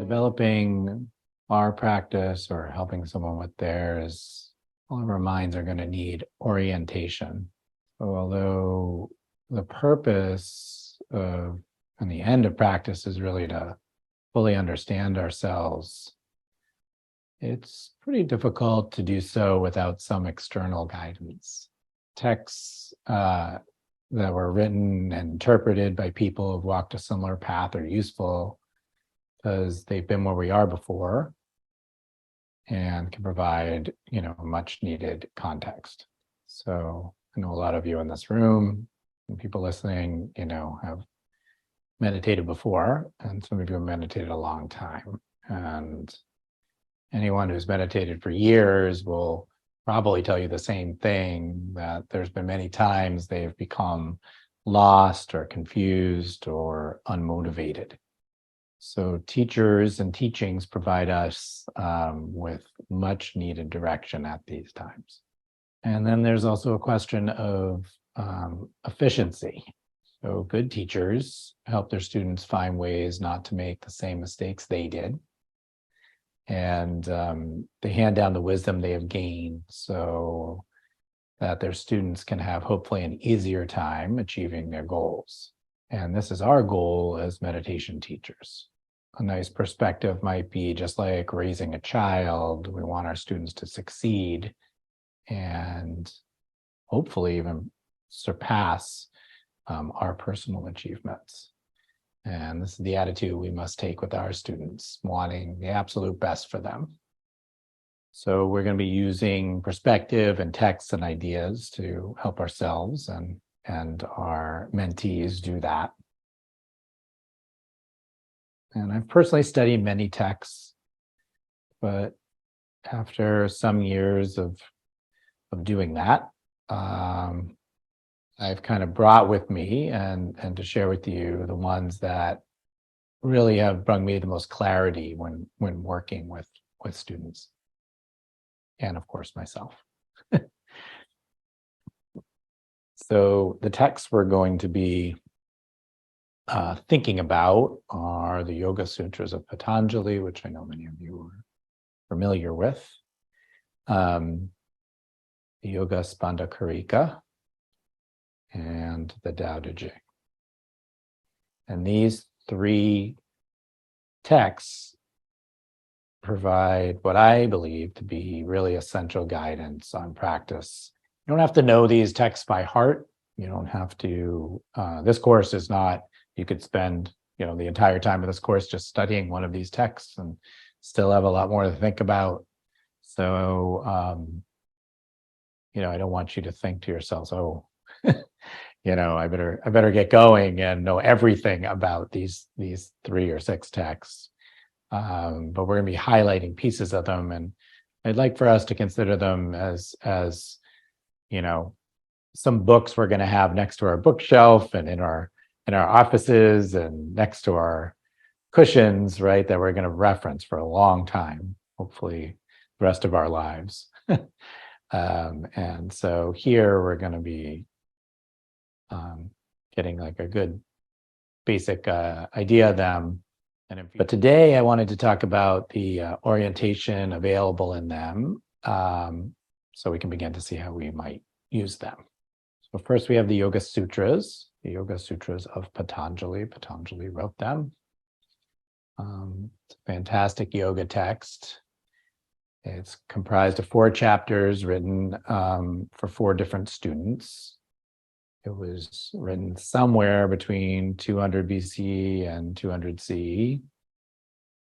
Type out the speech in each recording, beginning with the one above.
developing our practice or helping someone with theirs, all of our minds are going to need orientation. So although the purpose of and the end of practice is really to fully understand ourselves, it's pretty difficult to do so without some external guidance. Texts that were written and interpreted by people who've walked a similar path are useful because they've been where we are before and can provide, much needed context. So I know a lot of you in this room and people listening, have meditated before, and some of you have meditated a long time. And anyone who's meditated for years will probably tell you the same thing, that there's been many times they've become lost or confused or unmotivated. So teachers and teachings provide us with much needed direction at these times. And then there's also a question of efficiency. So good teachers help their students find ways not to make the same mistakes they did. And they hand down the wisdom they have gained so that their students can have hopefully an easier time achieving their goals. And this is our goal as meditation teachers. A nice perspective might be just like raising a child. We want our students to succeed and hopefully even surpass our personal achievements. And this is the attitude we must take with our students, wanting the absolute best for them. So we're going to be using perspective and texts and ideas to help ourselves and our mentees do that. And I've personally studied many texts, but after some years of doing that, I've kind of brought with me and to share with you the ones that really have brought me the most clarity when working with students, and of course myself. So the texts we're going to be thinking about are the Yoga Sutras of Patanjali, which I know many of you are familiar with, the Yoga Spandakarika, and the Tai Te Ching. And these three texts provide what I believe to be really essential guidance on practice. You don't have to know these texts by heart. You don't have to, this course is not, you could spend, the entire time of this course just studying one of these texts and still have a lot more to think about. So, I don't want you to think to yourselves, oh, I better get going and know everything about these 3 or 6 texts. But we're going to be highlighting pieces of them, and I'd like for us to consider them as some books we're going to have next to our bookshelf and in our offices and next to our cushions, right? That we're going to reference for a long time, hopefully the rest of our lives. And so here we're going to be getting like a good basic idea of them. But today I wanted to talk about the orientation available in them, so we can begin to see how we might use them. So first we have the Yoga Sutras, the Yoga Sutras of Patanjali. Patanjali wrote them. It's a fantastic yoga text. It's comprised of 4 chapters written for 4 different students. It was written somewhere between 200 BC and 200 CE.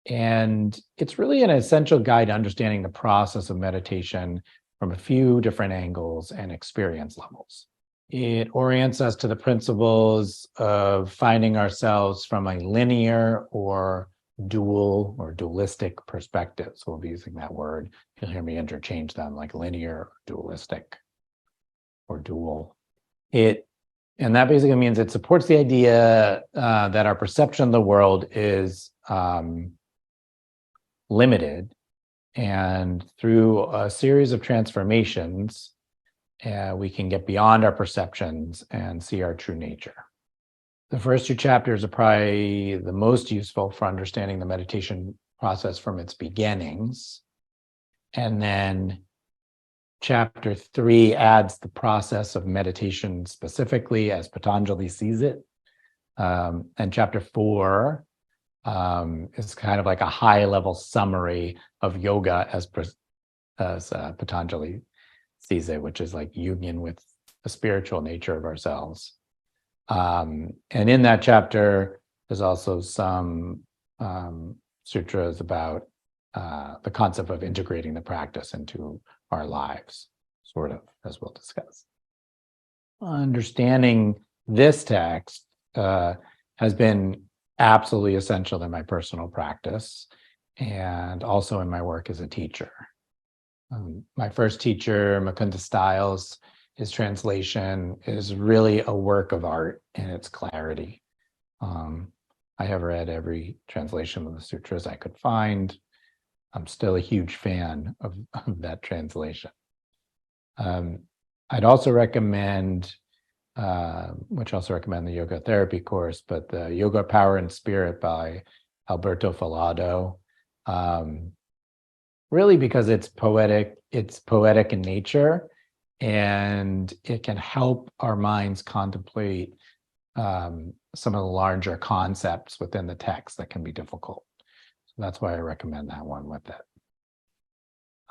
And it's really an essential guide to understanding the process of meditation from a few different angles and experience levels. It orients us to the principles of finding ourselves from a linear or dual or dualistic perspective. So we'll be using that word. You'll hear me interchange them, like linear, dualistic, or dual. And that basically means it supports the idea that our perception of the world is limited, and through a series of transformations, we can get beyond our perceptions and see our true nature. The first two chapters are probably the most useful for understanding the meditation process from its beginnings. And then chapter 3 adds the process of meditation specifically as Patanjali sees it. And chapter 4 is kind of like a high-level summary of yoga as Patanjali sees it, which is like union with the spiritual nature of ourselves. And in that chapter, there's also some sutras about the concept of integrating the practice into our lives, sort of, as we'll discuss. Understanding this text has been absolutely essential in my personal practice and also in my work as a teacher. My first teacher, Mukunda Stiles, his translation is really a work of art in its clarity. I have read every translation of the sutras I could find. I'm still a huge fan of that translation. I'd also recommend, which also recommend the yoga therapy course, but the Yoga Power and Spirit by Alberto Falado. Really because it's poetic in nature, and it can help our minds contemplate some of the larger concepts within the text that can be difficult. So that's why I recommend that one with it.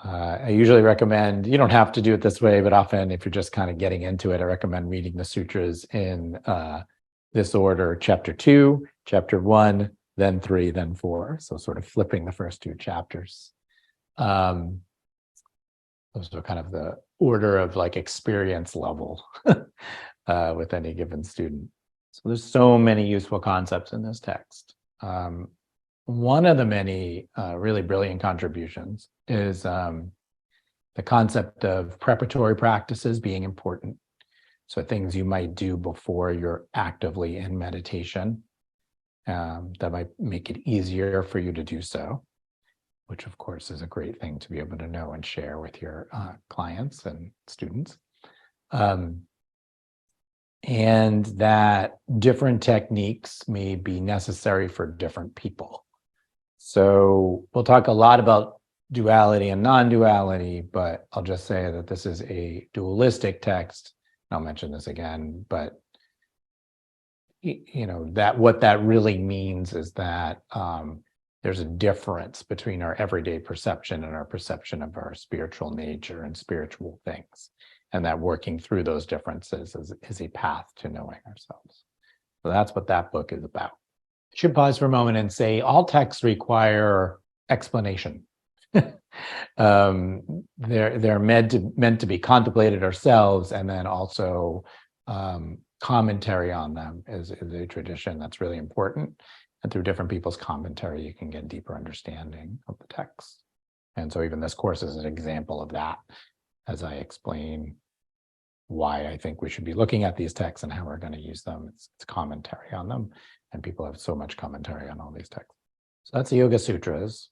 I usually recommend, you don't have to do it this way, but often if you're just kind of getting into it, I recommend reading the sutras in this order: chapter 2, chapter 1, then 3, then 4. So sort of flipping the first two chapters. Those are kind of the order of like experience level with any given student. So there's so many useful concepts in this text. One of the many really brilliant contributions is the concept of preparatory practices being important. So things you might do before you're actively in meditation that might make it easier for you to do so, which of course is a great thing to be able to know and share with your clients and students. And that different techniques may be necessary for different people. So we'll talk a lot about duality and non-duality, but I'll just say that this is a dualistic text. I'll mention this again, but that what that really means is that there's a difference between our everyday perception and our perception of our spiritual nature and spiritual things. And that working through those differences is a path to knowing ourselves. So that's what that book is about. I should pause for a moment and say all texts require explanation. They're meant to be contemplated ourselves, and then also commentary on them is a tradition that's really important. And through different people's commentary, you can get deeper understanding of the text. And so even this course is an example of that, as I explain why I think we should be looking at these texts and how we're going to use them. It's commentary on them, and people have so much commentary on all these texts. So that's the Yoga Sutras.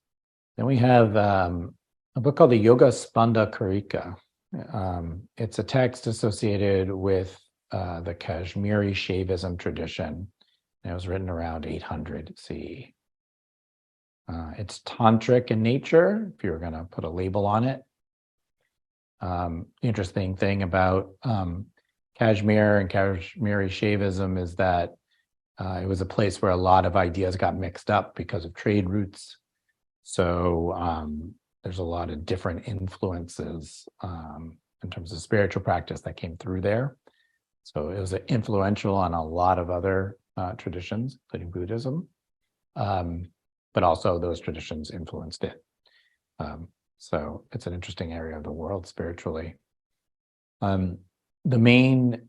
Then we have a book called the Yoga Spandakarika. It's a text associated with the Kashmiri Shaivism tradition. And it was written around 800 CE. It's tantric in nature, if you were going to put a label on it. Interesting thing about Kashmir and Kashmiri Shaivism is that it was a place where a lot of ideas got mixed up because of trade routes. So there's a lot of different influences in terms of spiritual practice that came through there. So it was influential on a lot of other traditions, including Buddhism, but also those traditions influenced it. So it's an interesting area of the world spiritually. The main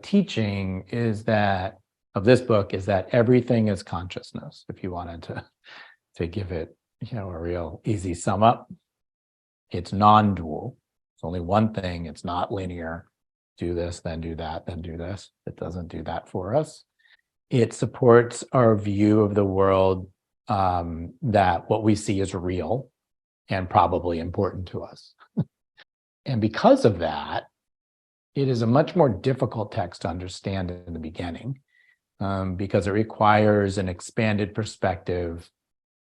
teaching is that of this book is that everything is consciousness. If you wanted to give it, a real easy sum up, it's non-dual. It's only one thing. It's not linear. Do this, then do that, then do this. It doesn't do that for us. It supports our view of the world that what we see is real and probably important to us. And because of that, it is a much more difficult text to understand in the beginning because it requires an expanded perspective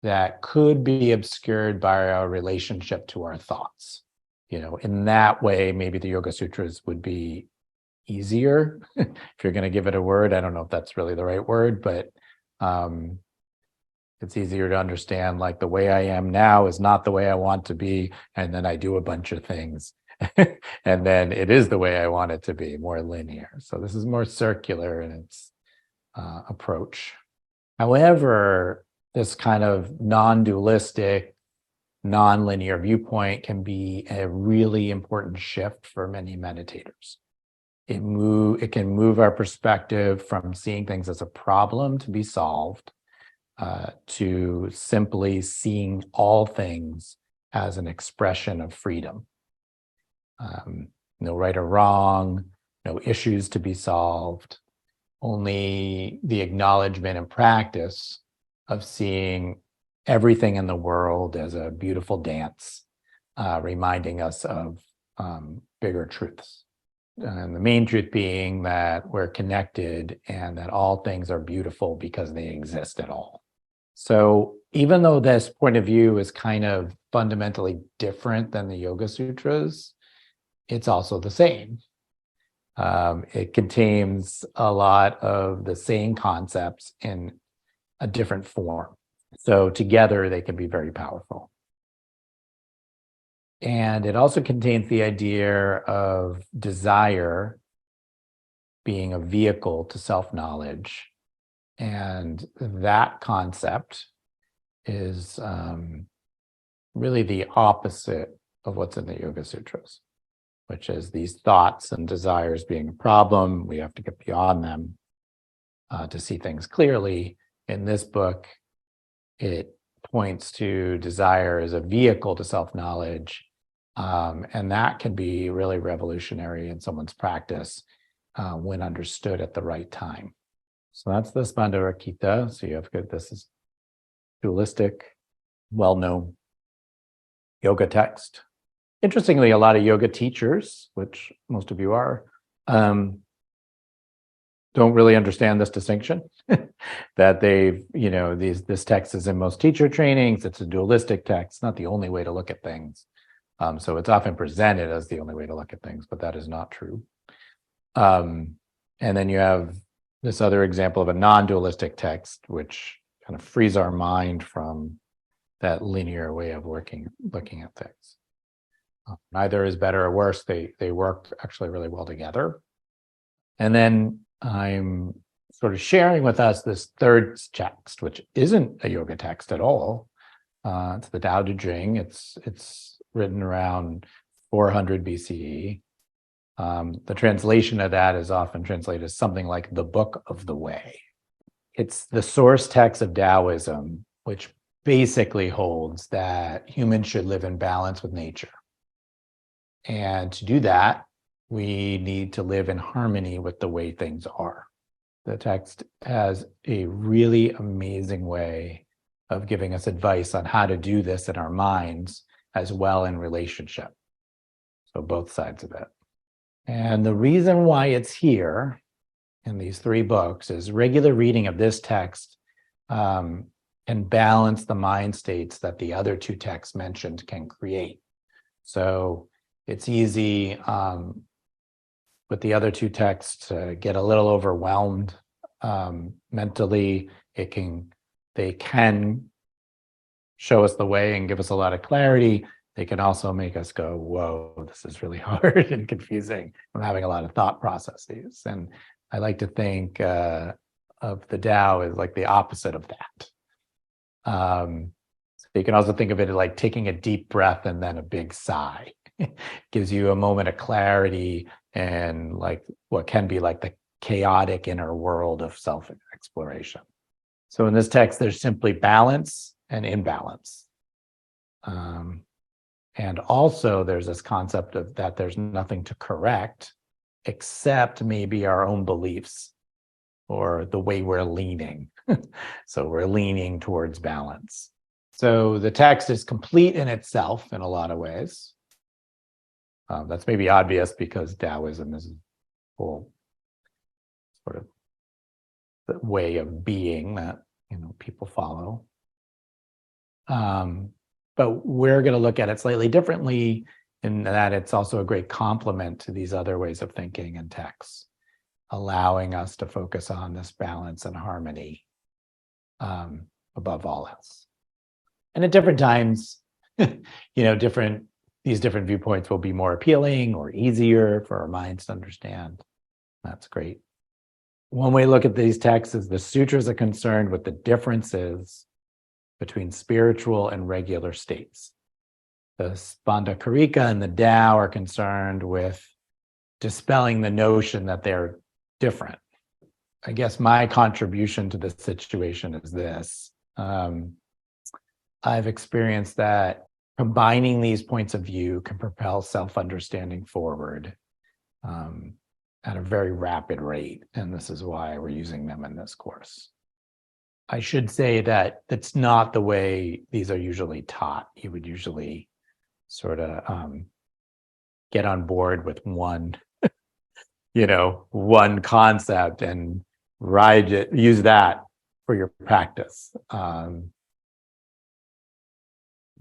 that could be obscured by our relationship to our thoughts. In that way, maybe the Yoga Sutras would be easier. If you're going to give it a word, I don't know if that's really the right word, but it's easier to understand, like, the way I am now is not the way I want to be, and then I do a bunch of things and then it is the way I want it to be, more linear. So this is more circular in its approach. However, this kind of non-dualistic, non-linear viewpoint can be a really important shift for many meditators. It can move our perspective from seeing things as a problem to be solved to simply seeing all things as an expression of freedom. No right or wrong, no issues to be solved, only the acknowledgement and practice of seeing everything in the world as a beautiful dance, reminding us of bigger truths. And the main truth being that we're connected and that all things are beautiful because they exist at all. So even though this point of view is kind of fundamentally different than the Yoga Sutras, it's also the same. It contains a lot of the same concepts in a different form. So together they can be very powerful. And it also contains the idea of desire being a vehicle to self-knowledge. And that concept is really the opposite of what's in the Yoga Sutras, which is these thoughts and desires being a problem. We have to get beyond them to see things clearly. In this book, it points to desire as a vehicle to self-knowledge. And that can be really revolutionary in someone's practice when understood at the right time. So that's the Spandakarika. So you have this is dualistic, well-known yoga text. Interestingly, a lot of yoga teachers, which most of you are, don't really understand this distinction. That this text is in most teacher trainings. It's a dualistic text, not the only way to look at things. So it's often presented as the only way to look at things, but that is not true. And then you have this other example of a non-dualistic text, which kind of frees our mind from that linear way of looking at things. Neither is better or worse. They work actually really well together. And then I'm sort of sharing with us this third text, which isn't a yoga text at all. It's the Tai Te Ching. It's written around 400 BCE. The translation of that is often translated as something like the Book of the Way. It's the source text of Taoism, which basically holds that humans should live in balance with nature. And to do that, we need to live in harmony with the way things are. The text has a really amazing way of giving us advice on how to do this in our minds as well in relationship. So both sides of it. And the reason why it's here in these three books is regular reading of this text can balance the mind states that the other two texts mentioned can create. So it's easy with the other two texts to get a little overwhelmed mentally. They can show us the way and give us a lot of clarity. They can also make us go, whoa, this is really hard and confusing. I'm having a lot of thought processes. And I like to think of the Tao as like the opposite of that. So you can also think of it as like taking a deep breath and then a big sigh. Gives you a moment of clarity and like what can be like the chaotic inner world of self-exploration. So in this text, there's simply balance and imbalance. And also there's this concept of that there's nothing to correct except maybe our own beliefs or the way we're leaning. So we're leaning towards balance. So the text is complete in itself in a lot of ways. That's maybe obvious because Taoism is a whole sort of the way of being that people follow. But we're going to look at it slightly differently in that it's also a great complement to these other ways of thinking and texts, allowing us to focus on this balance and harmony above all else. And at different times, these different viewpoints will be more appealing or easier for our minds to understand. That's great. One way to look at these texts is the sutras are concerned with the differences between spiritual and regular states. The Spandakarika and the Tao are concerned with dispelling the notion that they're different. I guess my contribution to this situation is this. I've experienced that combining these points of view can propel self-understanding forward at a very rapid rate. And this is why we're using them in this course. I should say that that's not the way these are usually taught. You would usually sort of get on board with one, one concept and ride it, use that for your practice.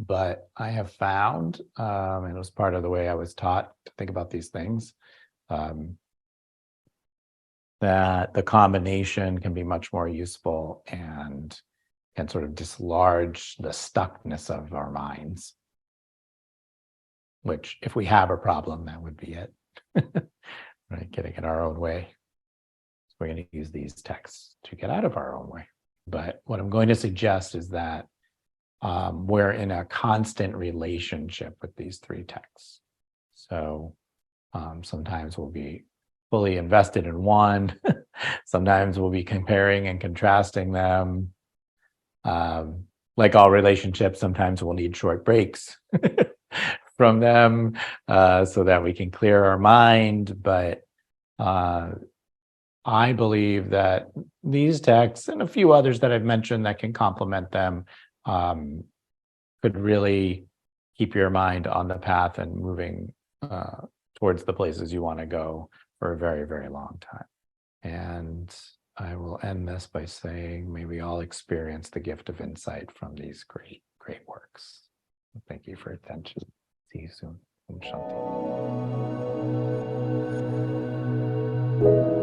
But I have found, and it was part of the way I was taught to think about these things, that the combination can be much more useful and can sort of dislodge the stuckness of our minds, which if we have a problem, that would be it, right? Getting in our own way. So we're going to use these texts to get out of our own way. But what I'm going to suggest is that we're in a constant relationship with these three texts. So sometimes we'll be fully invested in one. Sometimes we'll be comparing and contrasting them. Like all relationships, sometimes we'll need short breaks from them so that we can clear our mind. But I believe that these texts and a few others that I've mentioned that can complement them could really keep your mind on the path and moving towards the places you want to go for a very, very long time. And I will end this by saying, may we all experience the gift of insight from these great, great works. Thank you for your attention. See you soon. Om Shanti.